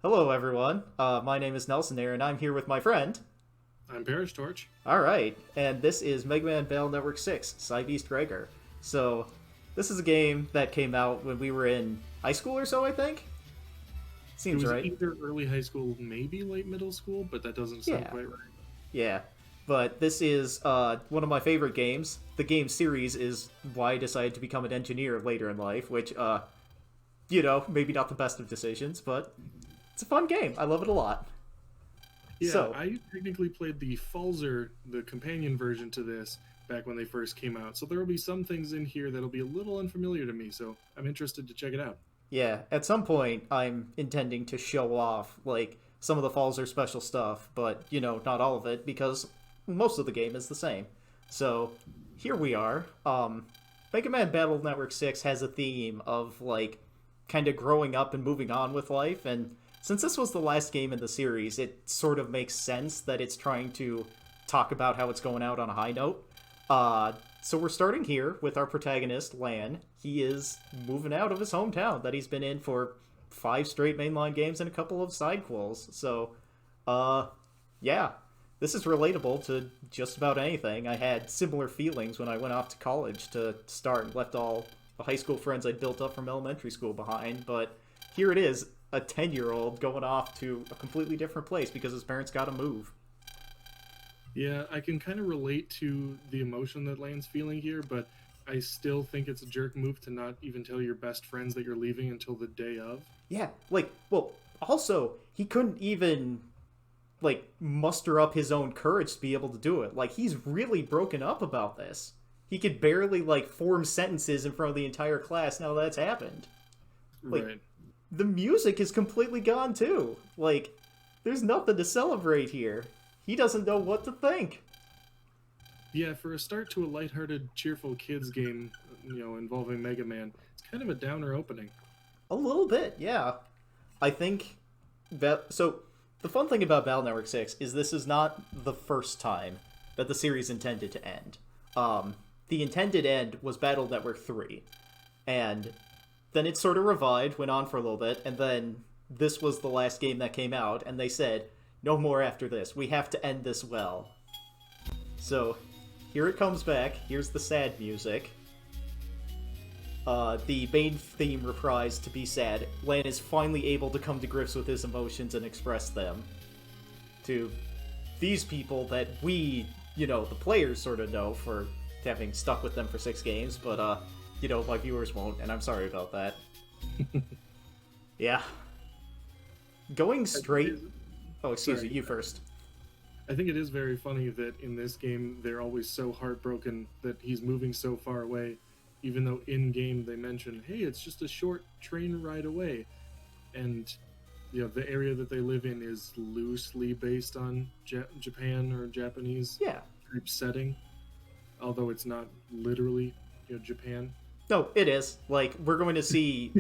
Hello, everyone. My name is Nelson Air, and I'm here with my friend. I'm Parish Torch. All right, and this is Mega Man Battle Network 6, Cybeast Gregar. So, this is a game that came out when we were in high school or so, I think? It Seems was right. either early high school, maybe late middle school, but that doesn't sound Yeah, quite right. yeah. But this is one of my favorite games. The game series is why I decided to become an engineer later in life, which, maybe not the best of decisions, but it's a fun game. I love it a lot. Yeah, So, I technically played the Falzer, the companion version to this, back when they first came out. So there will be some things in here that'll be a little unfamiliar to me. So I'm interested to check it out. yeah, at some point I'm intending to show off like some of the Falls special stuff, but not all of it because most of the game is the same. So here we are. Mega Man Battle Network 6 has a theme of like kind of growing up and moving on with life, and since this was the last game in the series, it sort of makes sense that it's trying to talk about how it's going out on a high note. Uh, so we're starting here with our protagonist, Lan. He is moving out of his hometown that he's been in for five straight mainline games and a couple of side quills. So, uh, yeah, this is relatable to just about anything. I had similar feelings when I went off to college to start and left all the high school friends I'd built up from elementary school behind, but here it is, a 10-year-old going off to a completely different place because his parents got to move. Yeah, I can kind of relate to the emotion that Lane's feeling here, but I still think it's a jerk move to not even tell your best friends that you're leaving until the day of. Yeah, also, he couldn't even muster up his own courage to be able to do it. Like he's really broken up about this. He could barely form sentences in front of the entire class now that's happened. Like Right. the music is completely gone too. Like there's nothing to celebrate here. He doesn't know what to think. Yeah, for a start to a lighthearted, cheerful kids game, involving Mega Man, it's kind of a downer opening. A little bit, yeah. I think that so the fun thing about Battle Network 6 is this is not the first time that the series intended to end. The intended end was Battle Network 3. And then it sort of revived, went on for a little bit, and then this was the last game that came out, and they said, no more after this. We have to end this well. So, here it comes back. Here's the sad music. The main theme reprised to be sad. Lan is finally able to come to grips with his emotions and express them to these people that we, the players sort of know for having stuck with them for 6 games, but, my viewers won't, and I'm sorry about that. Yeah. Going I think it straight. is, Oh, excuse me, sorry, you first. I think it is very funny that in this game they're always so heartbroken that he's moving so far away, even though in game they mention, "Hey, it's just a short train ride away," and the area that they live in is loosely based on Japan or Japanese Yeah. type setting, although it's not literally Japan. No, it is. Like, we're going to see,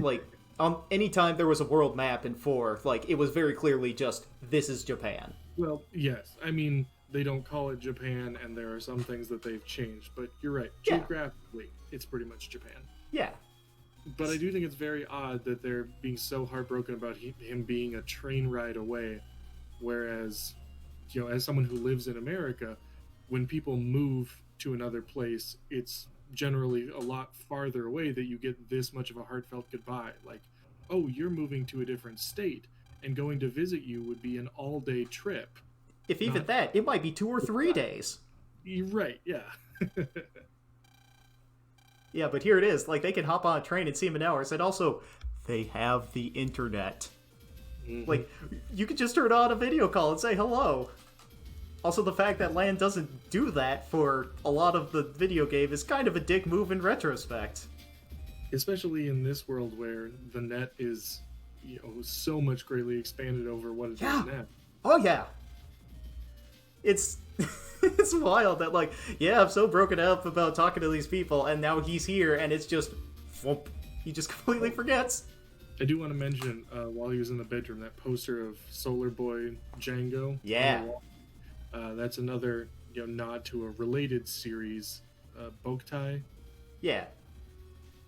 anytime there was a world map in 4, it was very clearly just, this is Japan. Well, yes, I mean they don't call it Japan, and there are some things that they've changed, but you're right. Yeah. Geographically, it's pretty much Japan. Yeah. But I do think it's very odd that they're being so heartbroken about him being a train ride away, whereas, as someone who lives in America, when people move to another place, it's generally a lot farther away that you get this much of a heartfelt goodbye. Like, oh, you're moving to a different state, and going to visit you would be an all-day trip. If even Not, that, it might be 2 or 3 days. you're right, yeah. Yeah, but here it is. Like, they can hop on a train and see him in hours, and also, they have the internet. Mhm. Like, you could just turn on a video call and say hello. Also, the fact that Land doesn't do that for a lot of the video game is kind of a dick move in retrospect. Especially in this world where the net is, so much greatly expanded over what it is Yeah. now. Oh, yeah. It's it's wild that yeah, I'm so broken up about talking to these people, and now he's here, and it's just whoop, he just completely forgets. I do want to mention, while he was in the bedroom, that poster of Solar Boy Django. Yeah. On the wall. That's another nod to a related series, Boktai. Yeah,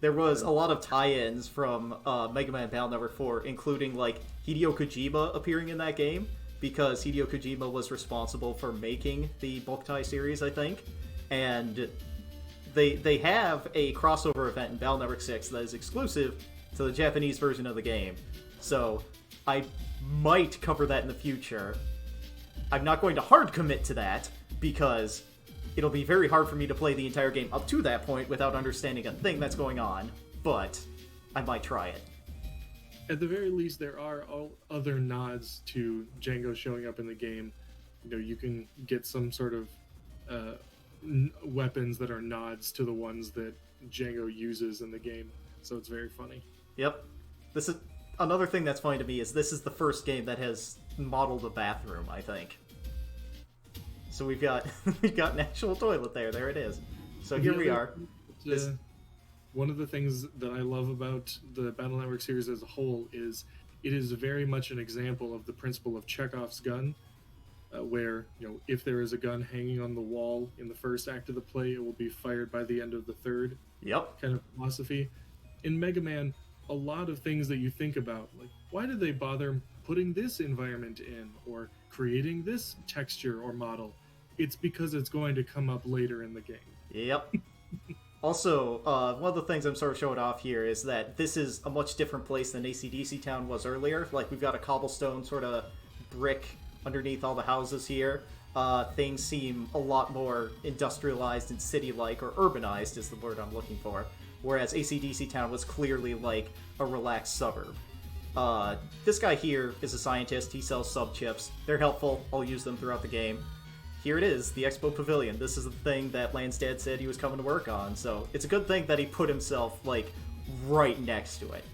there was a lot of tie-ins from Mega Man Battle Network 4, including like Hideo Kojima appearing in that game, because Hideo Kojima was responsible for making the Boktai series, I think, and they have a crossover event in Battle Network 6 that is exclusive to the Japanese version of the game. So I might cover that in the future. I'm not going to hard commit to that, because it'll be very hard for me to play the entire game up to that point without understanding a thing that's going on, but I might try it. At the very least, there are all other nods to Django showing up in the game. You know, you can get some sort of weapons that are nods to the ones that Django uses in the game, so it's very funny. Yep. This is another thing that's funny to me, is this is the first game that has modeled a bathroom, I think. So we've got an actual toilet there. There it is. So here we are. One of the things that I love about the Battle Network series as a whole is it is very much an example of the principle of Chekhov's gun, where, you know, if there is a gun hanging on the wall in the first act of the play, it will be fired by the end of the third. Yep. Kind of philosophy. In Mega Man, a lot of things that you think about, like, why did they bother putting this environment in or creating this texture or model? It's because it's going to come up later in the game. Yep. Also, one of the things I'm sort of showing off here is that this is a much different place than AC/DC Town was earlier. Like, we've got a cobblestone sort of brick underneath all the houses here. Things seem a lot more industrialized and city-like, or urbanized is the word I'm looking for. Whereas AC/DC Town was clearly like a relaxed suburb. This guy here is a scientist. He sells sub-chips. They're helpful. I'll use them throughout the game. Here it is, the Expo Pavilion. This is the thing that Lan's dad said he was coming to work on, so it's a good thing that he put himself, like, right next to it.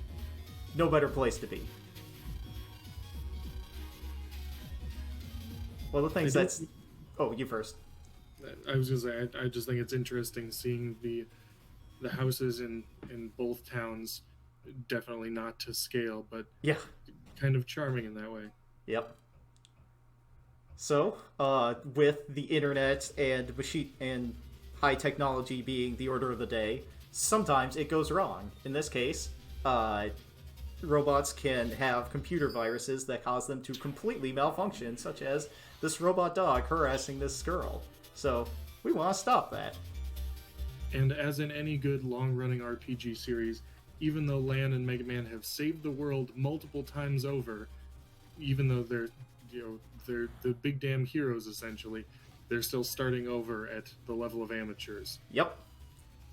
No better place to be. Well, the things that's... Oh, you first. I was gonna say, I just think it's interesting seeing the houses in both towns. Definitely not to scale, but yeah, kind of charming in that way. Yep. So, with the internet and machine and high technology being the order of the day, sometimes it goes wrong. In this case, robots can have computer viruses that cause them to completely malfunction, such as this robot dog harassing this girl. So, we want to stop that. And as in any good long-running RPG series, even though Lan and Mega Man have saved the world multiple times over, even though they're the big damn heroes, essentially, they're still starting over at the level of amateurs. Yep.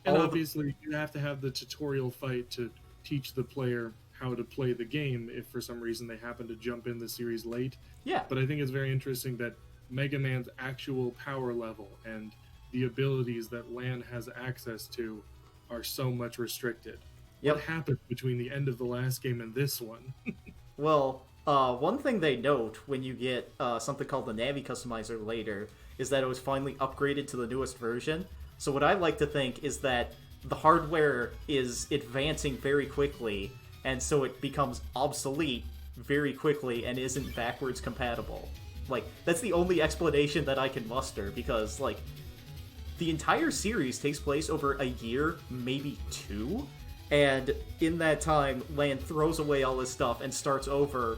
And obviously, you have to have the tutorial fight to teach the player how to play the game if for some reason they happen to jump in the series late. Yeah. But I think it's very interesting that Mega Man's actual power level and the abilities that Lan has access to are so much restricted. Yep. What happened between the end of the last game and this one? Well, one thing they note when you get something called the Navi Customizer later is that it was finally upgraded to the newest version. So what I like to think is that the hardware is advancing very quickly, and so it becomes obsolete very quickly and isn't backwards compatible. Like, that's the only explanation that I can muster, because, like, the entire series takes place over a year, maybe two, and in that time, Lan throws away all his stuff and starts over,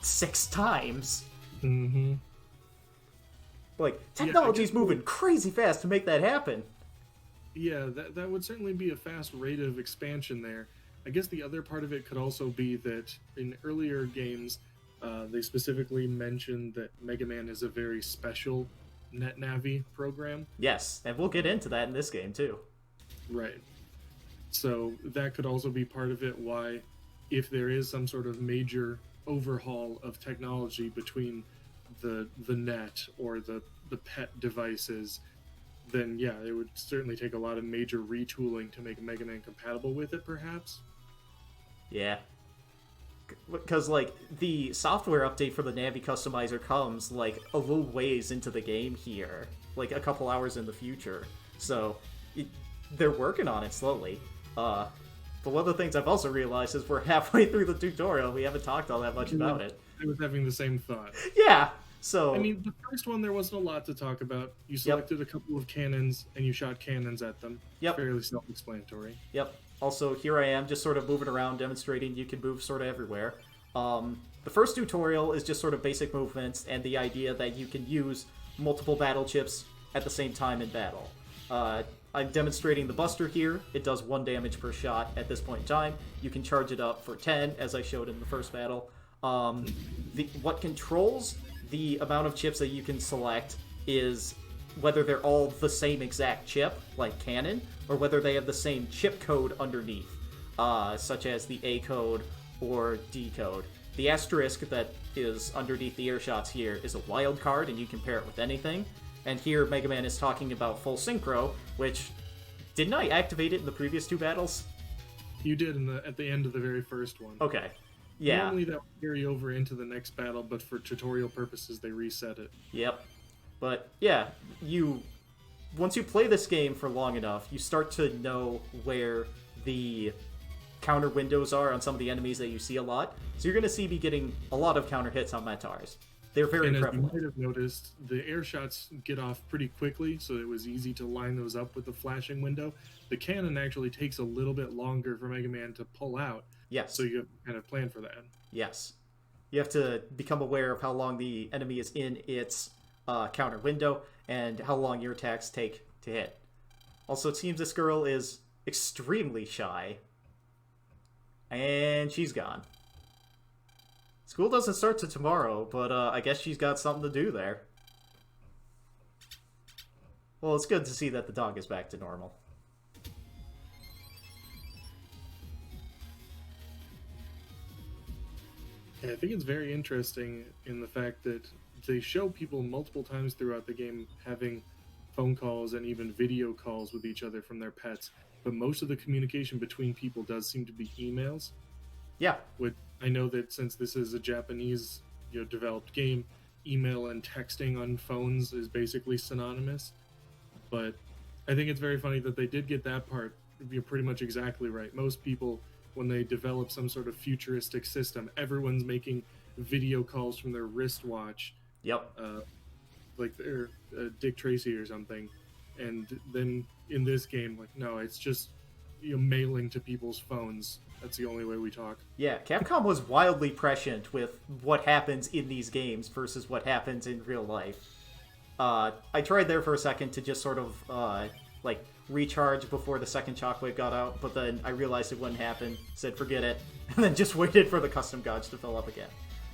6 times. Mm-hmm. Like, technology's moving crazy fast to make that happen. Yeah, that would certainly be a fast rate of expansion there. I guess the other part of it could also be that in earlier games, they specifically mentioned that Mega Man is a very special NetNavi program. Yes, and we'll get into that in this game, too. Right. So that could also be part of it, why, if there is some sort of major overhaul of technology between the net or the pet devices, then yeah, it would certainly take a lot of major retooling to make Mega Man compatible with it, perhaps. Yeah. Because, like, the software update for the Navi Customizer comes, like, a little ways into the game here. Like, a couple hours in the future. So, they're working on it slowly. But one of the things I've also realized is we're halfway through the tutorial. We haven't talked all that much about it. I was having the same thought. Yeah! So, I mean, the first one there wasn't a lot to talk about. You yep, selected a couple of cannons and you shot cannons at them. yep, Fairly self-explanatory. yep. Also, here I am just sort of moving around, demonstrating you can move sort of everywhere. The first tutorial is just sort of basic movements and the idea that you can use multiple battle chips at the same time in battle. I'm demonstrating the Buster here. It does 1 damage per shot at this point in time. You can charge it up for 10, as I showed in the first battle. What controls the amount of chips that you can select is whether they're all the same exact chip, like cannon, or whether they have the same chip code underneath, such as the A code or D code. The asterisk that is underneath the air shots here is a wild card, and you can pair it with anything. And here Mega Man is talking about full synchro, which didn't I activate it in the previous 2 battles? You did at the end of the very first one. Okay. Yeah. Normally that would carry over into the next battle, but for tutorial purposes they reset it. Yep. But yeah, once you play this game for long enough, you start to know where the counter windows are on some of the enemies that you see a lot. So you're going to see me getting a lot of counter hits on Metars. They're very and prevalent. As you might have noticed, the air shots get off pretty quickly, so it was easy to line those up with the flashing window. The cannon actually takes a little bit longer for Mega Man to pull out. Yes. So you have to kind of plan for that. Yes. You have to become aware of how long the enemy is in its counter window and how long your attacks take to hit. Also, it seems this girl is extremely shy. And she's gone. School doesn't start till tomorrow, but I guess she's got something to do there. Well, it's good to see that the dog is back to normal. Yeah, I think it's very interesting in the fact that they show people multiple times throughout the game having phone calls and even video calls with each other from their pets, but most of the communication between people does seem to be emails. Yeah. Which I know that since this is a Japanese, developed game, email and texting on phones is basically synonymous. But I think it's very funny that they did get that part pretty much exactly right. Most people, when they develop some sort of futuristic system, everyone's making video calls from their wristwatch. Yep. Like they're Dick Tracy or something. And then in this game, like, no, it's just mailing to people's phones. That's the only way we talk. Yeah, Capcom was wildly prescient with what happens in these games versus what happens in real life. I tried there for a second to just sort of, recharge before the second shockwave got out, but then I realized it wouldn't happen, said forget it, and then just waited for the custom gauge to fill up again.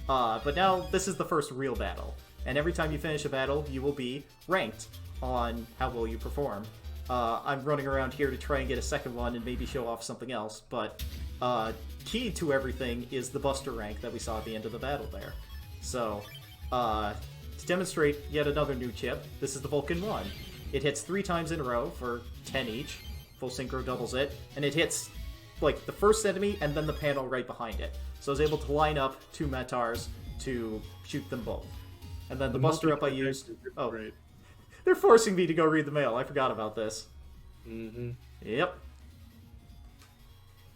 But now, this is the first real battle, and every time you finish a battle, you will be ranked on how well you perform. I'm running around here to try and get a second one and maybe show off something else, but key to everything is the Buster rank that we saw at the end of the battle there. So, to demonstrate yet another new chip, this is the Vulcan 1. It hits 3 times in a row for 10 each. Full synchro doubles it. And it hits, the first enemy and then the panel right behind it. So I was able to line up 2 Metars to shoot them both. And then the Buster up I used... Oh, great. They're forcing me to go read the mail. I forgot about this. Mm-hmm. Yep.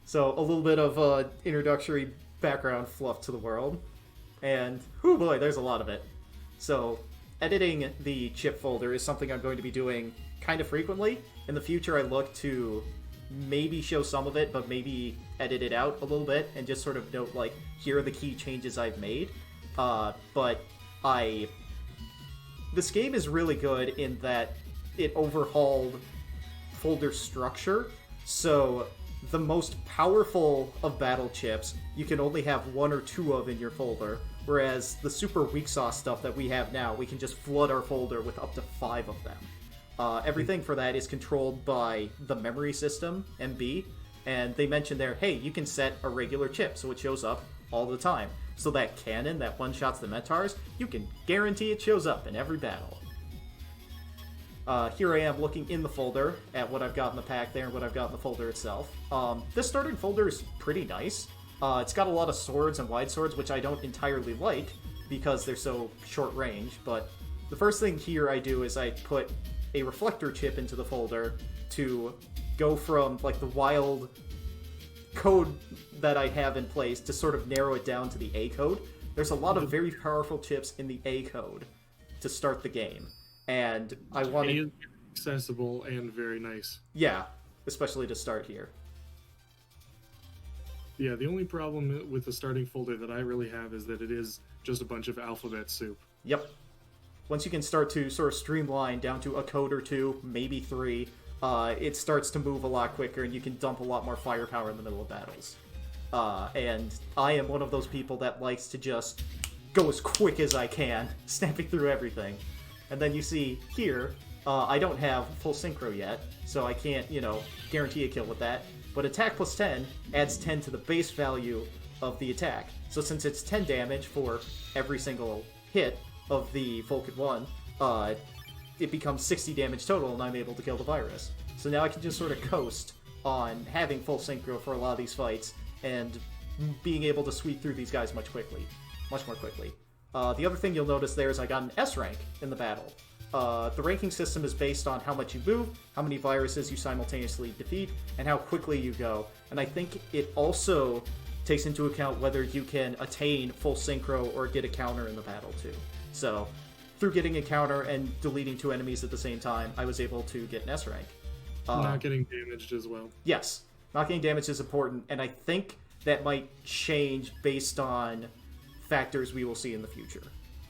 So a little bit of introductory background fluff to the world. And, oh boy, there's a lot of it. So, editing the chip folder is something I'm going to be doing kind of frequently. In the future, I look to maybe show some of it, but maybe edit it out a little bit and just sort of note, here are the key changes I've made. This game is really good in that it overhauled folder structure. So, the most powerful of battle chips, you can only have 1 or 2 of in your folder. Whereas the super weak sauce stuff that we have now, we can just flood our folder with up to 5 of them. Everything for that is controlled by the memory system, MB, and they mentioned there, hey, you can set a regular chip so it shows up all the time. So that cannon that one-shots the Metars, you can guarantee it shows up in every battle. Here I am looking in the folder at what I've got in the pack there and what I've got in the folder itself. This starting folder is pretty nice. It's got a lot of swords and wide swords, which I don't entirely like because they're so short range, but the first thing here I do is I put a reflector chip into the folder to go from the wild code that I have in place to sort of narrow it down to the A code, there's a lot of very powerful chips in the A code to start the game. And I It wanted, is accessible and very nice. yeah, especially to start here. Yeah, the only problem with the starting folder that I really have is that it is just a bunch of alphabet soup. Yep. Once you can start to sort of streamline down to a code or two, maybe three, it starts to move a lot quicker, and you can dump a lot more firepower in the middle of battles. And I am one of those people that likes to just go as quick as I can, snapping through everything. And then you see here, I don't have full synchro yet, so I can't, guarantee a kill with that. But attack plus 10 adds 10 to the base value of the attack. So since it's 10 damage for every single hit of the Vulcan 1, it becomes 60 damage total, and I'm able to kill the virus. So now I can just sort of coast on having full synchro for a lot of these fights, and being able to sweep through these guys much more quickly. The other thing you'll notice there is I got an S rank in the battle. The ranking system is based on how much you move, how many viruses you simultaneously defeat, and how quickly you go. And I think it also takes into account whether you can attain full synchro or get a counter in the battle too. So, through getting a counter and deleting 2 enemies at the same time, I was able to get an S rank. Not getting damaged as well. Yes, not getting damage is important, and I think that might change based on factors we will see in the future.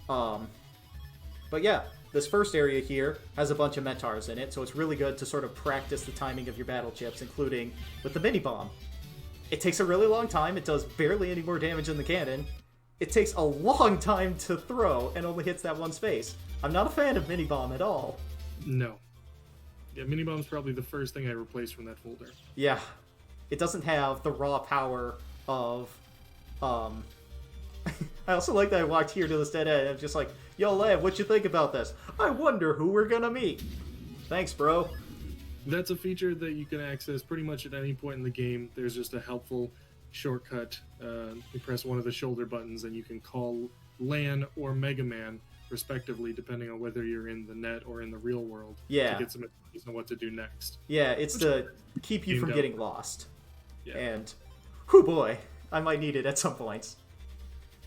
But yeah, this first area here has a bunch of Metars in it, so it's really good to sort of practice the timing of your battle chips, including with the mini bomb. It takes a really long time, it does barely any more damage than the cannon. It takes a long time to throw and only hits that one space. I'm not a fan of mini bomb at all. No. Yeah, mini bomb's probably the first thing I replaced from that folder. Yeah. It doesn't have the raw power of I also like that I walked here to this dead end and I'm just like, yo, Lev, what you think about this? I wonder who we're gonna meet. Thanks, bro. That's a feature that you can access pretty much at any point in the game. There's just a helpful shortcut. You press one of the shoulder buttons and you can call Lan or Mega Man, respectively, depending on whether you're in the net or in the real world. Yeah. To get some advice on what to do next. Yeah, it's to keep you from getting lost. Yeah. And, whoo boy, I might need it at some points.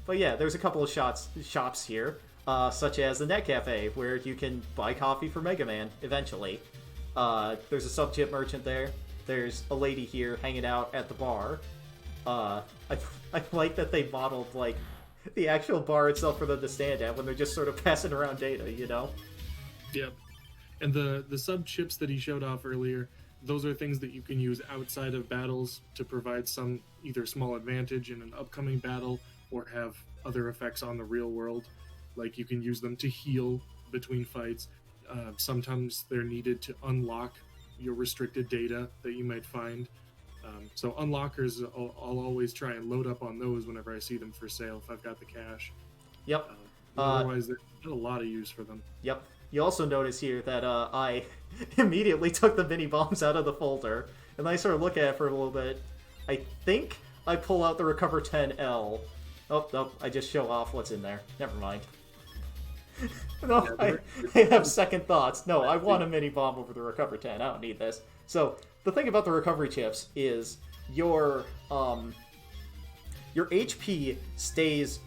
But yeah, there's a couple of shops here, such as the Net Cafe, where you can buy coffee for Mega Man, eventually. There's a sub-chip merchant there. There's a lady here hanging out at the bar. I like that they modeled, like, the actual bar itself for them to stand at when they're just sort of passing around data, you know? Yep. And the sub-chips that he showed off earlier, those are things that you can use outside of battles to provide some either small advantage in an upcoming battle or have other effects on the real world. Like you can use them to heal between fights. Sometimes they're needed to unlock your restricted data that you might find. So unlockers, I'll always try and load up on those whenever I see them for sale if I've got the cash. Yep. Otherwise, there's not a lot of use for them. Yep. You also notice here that I immediately took the mini bombs out of the folder, and I sort of look at it for a little bit. I think I pull out the Recover 10L. Oh, nope, I just show off what's in there. Never mind. No, I have second thoughts. No, I want a mini bomb over the Recover 10. I don't need this. So, the thing about the recovery chips is your HP stays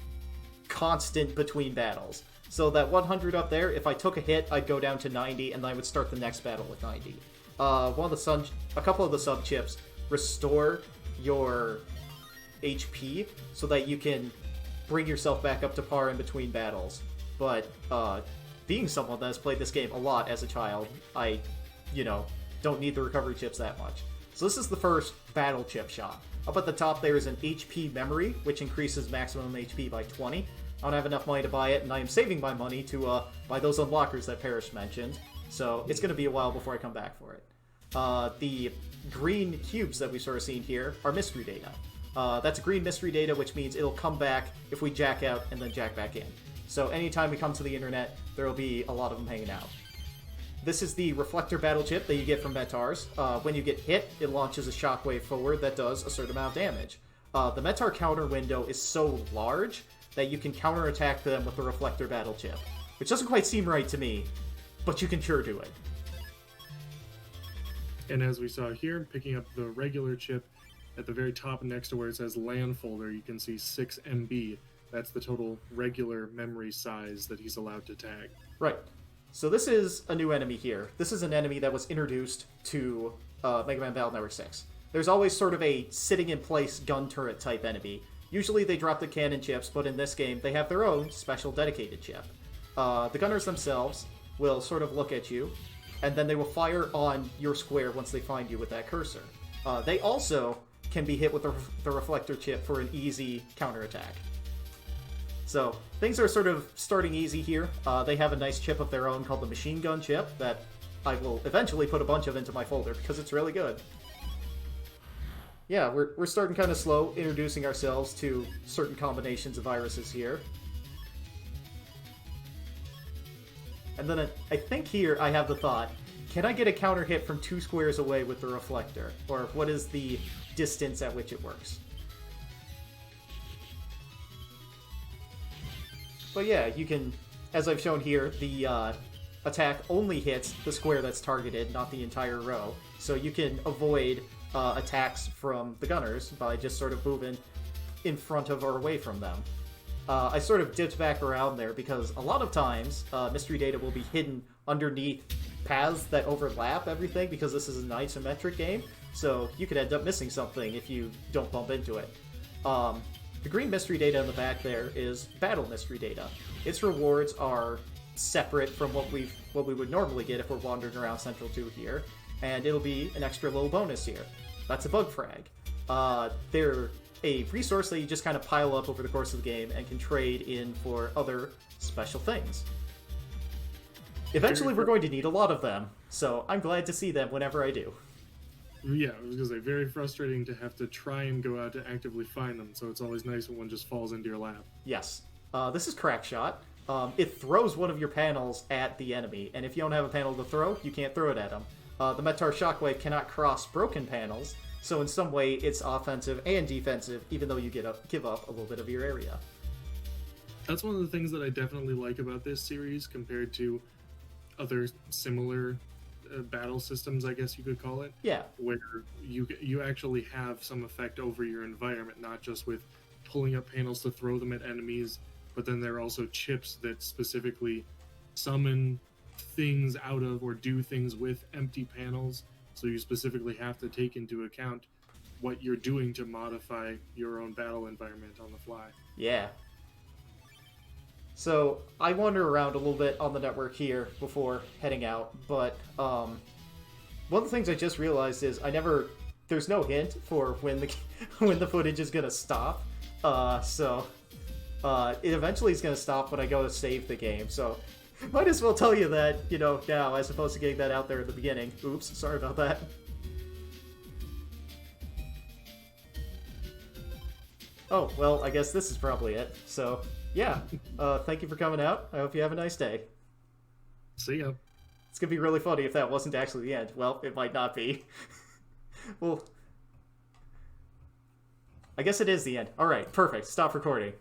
constant between battles. So that 100 up there, if I took a hit, I'd go down to 90, and then I would start the next battle with 90. A couple of the sub chips restore your HP so that you can bring yourself back up to par in between battles. But being someone that has played this game a lot as a child, I, don't need the recovery chips that much. So this is the first battle chip shop. Up at the top there is an HP memory, which increases maximum HP by 20. I don't have enough money to buy it, and I am saving my money to buy those unlockers that Parrish mentioned. So it's going to be a while before I come back for it. The green cubes that we've sort of seen here are mystery data. That's green mystery data, which means it'll come back if we jack out and then jack back in. So anytime we come to the internet, there will be a lot of them hanging out. This is the reflector battle chip that you get from Metars. When you get hit, it launches a shockwave forward that does a certain amount of damage. The Metar counter window is so large that you can counterattack them with the reflector battle chip, which doesn't quite seem right to me, but you can sure do it. And as we saw here, picking up the regular chip, at the very top next to where it says LAN folder, you can see 6 MB. That's the total regular memory size that he's allowed to tag. Right. So this is a new enemy here. This is an enemy that was introduced to Mega Man Battle Network 6. There's always sort of a sitting-in-place gun turret type enemy. Usually they drop the cannon chips, but in this game they have their own special dedicated chip. The gunners themselves will sort of look at you, and then they will fire on your square once they find you with that cursor. They also can be hit with the reflector chip for an easy counterattack. So, things are sort of starting easy here. They have a nice chip of their own called the machine gun chip that I will eventually put a bunch of into my folder because it's really good. Yeah, we're starting kind of slow, introducing ourselves to certain combinations of viruses here. And then I think here I have the thought, can I get a counter hit from 2 squares away with the reflector? Or what is the distance at which it works? But yeah, you can, as I've shown here, the attack only hits the square that's targeted, not the entire row. So you can avoid attacks from the gunners by just sort of moving in front of or away from them. I sort of dipped back around there because a lot of times mystery data will be hidden underneath paths that overlap everything because this is an isometric game, so you could end up missing something if you don't bump into it. The green mystery data in the back there is battle mystery data. Its rewards are separate from what we would normally get if we're wandering around Central 2 here, and it'll be an extra little bonus here. That's a bug frag. They're a resource that you just kind of pile up over the course of the game and can trade in for other special things. Eventually we're going to need a lot of them, so I'm glad to see them whenever I do. Yeah, I was going to say, very frustrating to have to try and go out to actively find them, so it's always nice when one just falls into your lap. Yes. This is Crack Shot. It throws one of your panels at the enemy, and if you don't have a panel to throw, you can't throw it at them. The Metar Shockwave cannot cross broken panels, so in some way it's offensive and defensive, even though you give up a little bit of your area. That's one of the things that I definitely like about this series compared to other similar battle systems, I guess you could call it. Yeah. Where you actually have some effect over your environment, not just with pulling up panels to throw them at enemies, but then there are also chips that specifically summon things out of or do things with empty panels. So you specifically have to take into account what you're doing to modify your own battle environment on the fly. Yeah. So I wander around a little bit on the network here before heading out, but one of the things I just realized is there's no hint for when the footage is gonna stop. So it eventually is gonna stop when I go to save the game. So might as well tell you that, now, as opposed to getting that out there at the beginning. Oops, sorry about that. Oh, well, I guess this is probably it. So, yeah, thank you for coming out. I hope you have a nice day. See ya. It's gonna be really funny if that wasn't actually the end. Well, it might not be. Well, I guess it is the end. Alright, perfect. Stop recording.